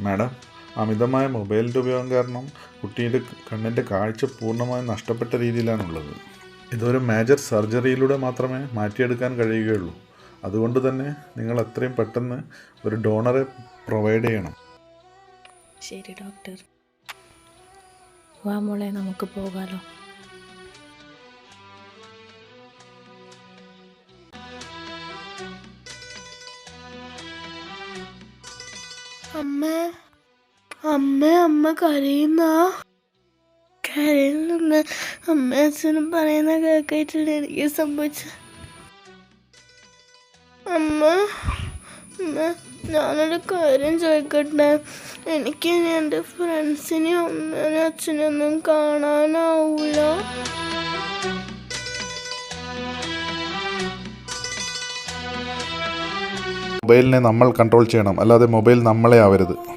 Madam, അമിതമായ മൊബൈലിൻ്റെ ഉപയോഗം കാരണം കുട്ടിയുടെ കണ്ണിൻ്റെ കാഴ്ച പൂർണ്ണമായും നഷ്ടപ്പെട്ട രീതിയിലാണുള്ളത്. ഇതൊരു മേജർ സർജറിയിലൂടെ മാത്രമേ മാറ്റിയെടുക്കാൻ കഴിയുകയുള്ളൂ. അതുകൊണ്ട് തന്നെ നിങ്ങൾ എത്രയും പെട്ടെന്ന് ഒരു ഡോണറെ പ്രൊവൈഡ് ചെയ്യണം. ശരി ഡോക്ടർ. വാ മോളെ, നമുക്ക് പോകാലോ. അമ്മ കരയുന്ന അമ്മ അച്ഛനും പറയുന്ന കേൾക്കായിട്ടില്ല എനിക്ക് സംഭവിച്ചത്. അമ്മ ഞാനൊരു കാര്യം ചോദിക്കട്ടെ? എനിക്ക് എൻ്റെ ഫ്രണ്ട്സിനെയും അമ്മേനും അച്ഛനൊന്നും കാണാനാവൂല. മൊബൈലിനെ നമ്മൾ കൺട്രോൾ ചെയ്യണം, അല്ലാതെ മൊബൈൽ നമ്മളെ ആവരുത്.